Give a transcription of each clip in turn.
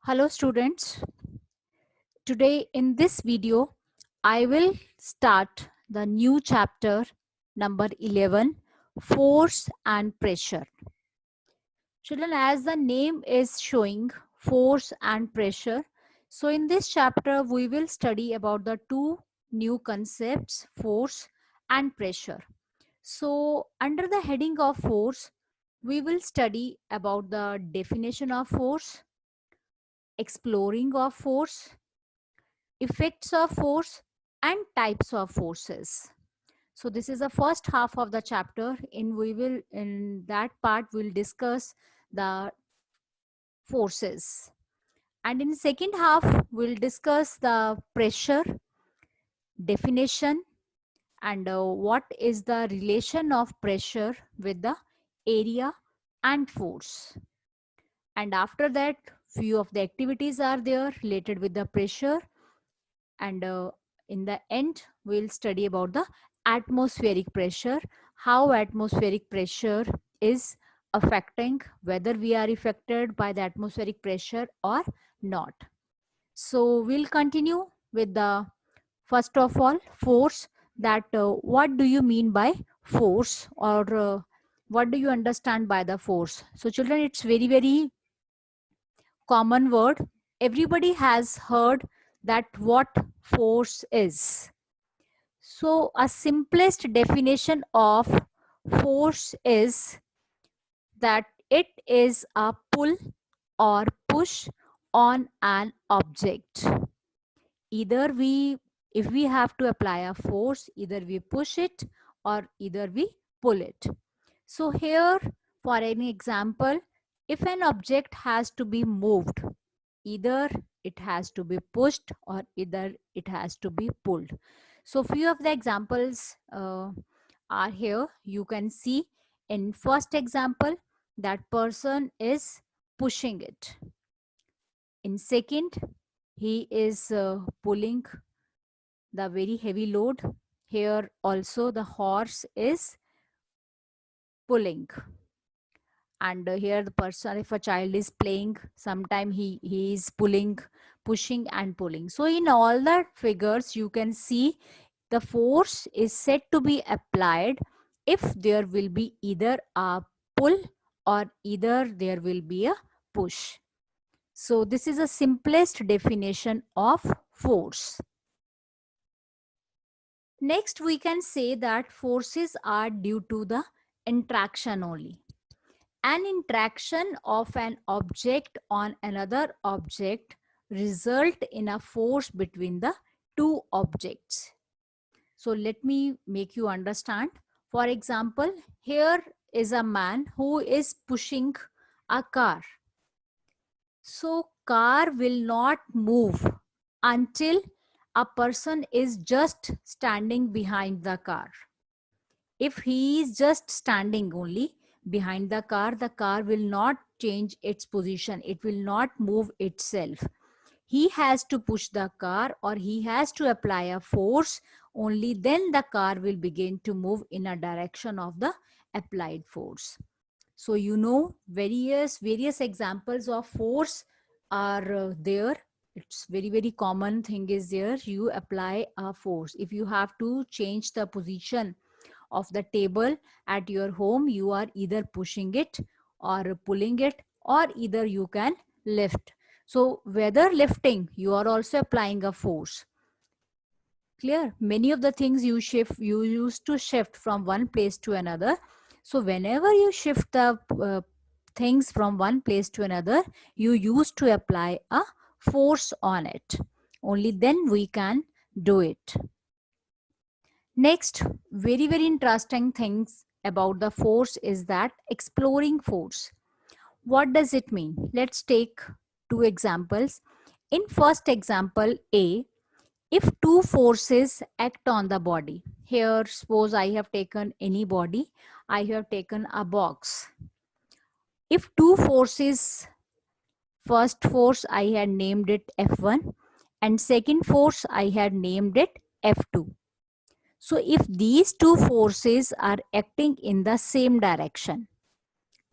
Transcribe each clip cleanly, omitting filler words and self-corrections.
Hello students, today in this video I will start the new chapter number 11, force and pressure. Children, as the name is showing, force and pressure, so in this chapter we will study about the two new concepts, force and pressure. So under the heading of force we will study about the definition of force, exploring of force, effects of force and types of forces. So this is the first half of the chapter. In that part we'll discuss the forces, and in second half we'll discuss the pressure definition and what is the relation of pressure with the area and force. And after that, few of the activities are there related with the pressure, and in the end we'll study about the atmospheric pressure, how atmospheric pressure is affecting, whether we are affected by the atmospheric pressure or not. So we'll continue with the first of all force, that what do you mean by force, or what do you understand by the force. So children, it's very common word. Everybody has heard that what force is. So a simplest definition of force is that it is a pull or push on an object. Either if we have to apply a force, either we push it or either we pull it. So here, for an example, if an object has to be moved, either it has to be pushed or either it has to be pulled. So few of the examples are here. You can see in first example that person is pushing it. In second, he is pulling the very heavy load. Here also the horse is pulling, and here the person, if a child is playing, sometime he is pulling, pushing and pulling. So in all the figures you can see the force is said to be applied if there will be either a pull or either there will be a push. So this is a simplest definition of force. Next, we can say that forces are due to the interaction only. An interaction of an object on another object result in a force between the two objects. So let me make you understand. For example, here is a man who is pushing a car. So car will not move until a person is just standing behind the car. If he is just standing only behind the car will not change its position. It will not move itself. He has to push the car or he has to apply a force. Only then the car will begin to move in a direction of the applied force. So you know various examples of force are there. It's very common thing is there. You apply a force. If you have to change the position of the table at your home, you are either pushing it or pulling it, or either you can lift. So whether lifting, you are also applying a force. Clear? Many of the things you used to shift from one place to another. So whenever you shift the things from one place to another, you used to apply a force on it. Only then we can do it. Next, very interesting things about the force is that exploring force. What does it mean? Let's take two examples. In first example A, if two forces act on the body, here suppose I have taken any body, I have taken a box. If two forces, first force I had named it F1 and second force I had named it F2. So if these two forces are acting in the same direction,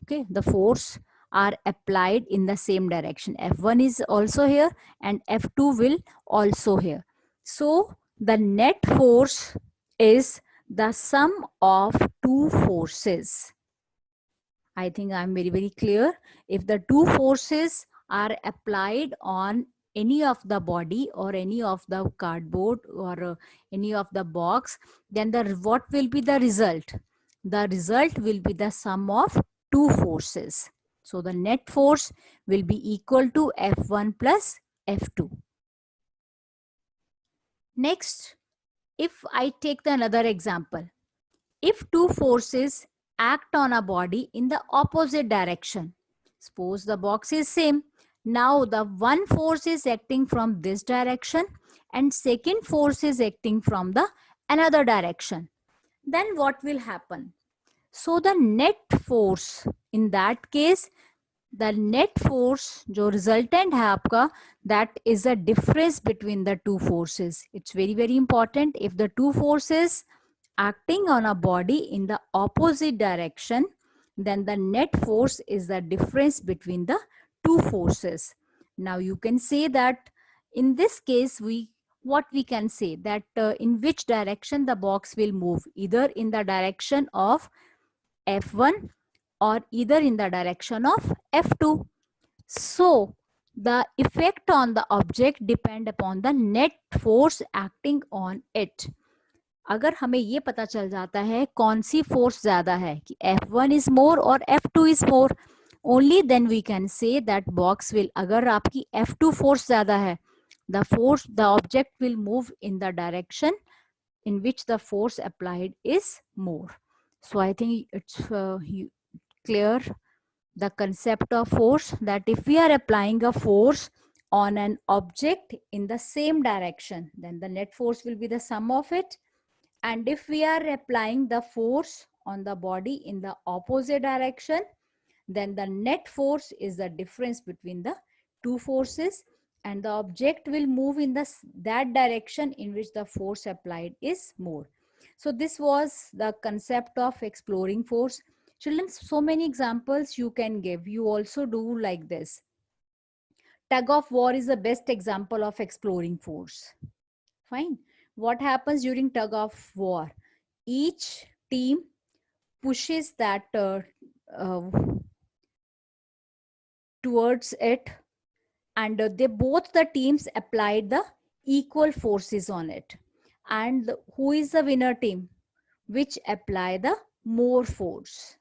okay, the force are applied in the same direction. F1 is also here and F2 will also here. So the net force is the sum of two forces. I think I'm very, very clear. If the two forces are applied on any of the body or any of the cardboard or any of the box, then what will be the result? The result will be the sum of two forces. So the net force will be equal to F1 plus F2. Next, if I take another example, if two forces act on a body in the opposite direction, suppose the box is same. Now the one force is acting from this direction and second force is acting from the another direction. Then what will happen? So the net force in that case, the net force जो resultant है आपका, that is a difference between the two forces. It's very, very important. If the two forces acting on a body in the opposite direction, then the net force is the difference between the two forces. Now you can say that in this case what we can say that in which direction the box will move, either in the direction of F1 or either in the direction of F2. So the effect on the object depend upon the net force acting on it. अगर हमें ये पता चल जाता है कौन सी force ज्यादा है कि F1 is more और F2 is more, only then we can say that box will, अगर आपकी F2 फोर्स ज्यादा है, the object will move in the direction in which the force applied is more. So I think it's clear the concept of force, that if we are applying a force on an object in the same direction, then the net force will be the sum of it. And if we are applying the force on the body in the opposite direction, then the net force is the difference between the two forces, and the object will move in that direction in which the force applied is more. So this was the concept of exploring force. Children, so many examples you can give. You also do like this. Tug of war is the best example of exploring force. Fine. What happens during tug of war? Each team pushes that towards it, and both the teams applied the equal forces on it. And who is the winner team? Which apply the more force.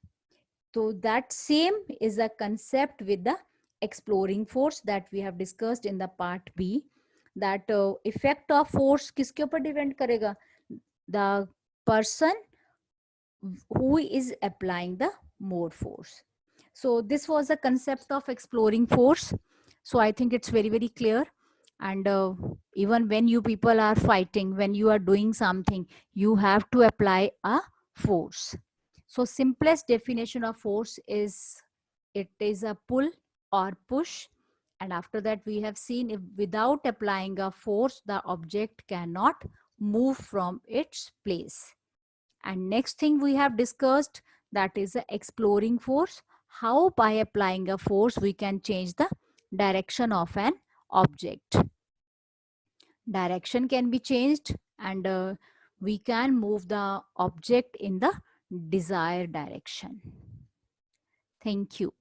So that same is a concept with the exploring force that we have discussed in the part B. That effect of force किसके ऊपर depend करेगा? The person who is applying the more force. So this was a concept of exploring force. So I think it's very, very clear. And even when you people are fighting, when you are doing something, you have to apply a force. So simplest definition of force is it is a pull or push. And after that we have seen if without applying a force, the object cannot move from its place. And next thing we have discussed, that is the exploring force. How by applying a force we can change the direction of an object. Direction can be changed, and we can move the object in the desired direction. Thank you.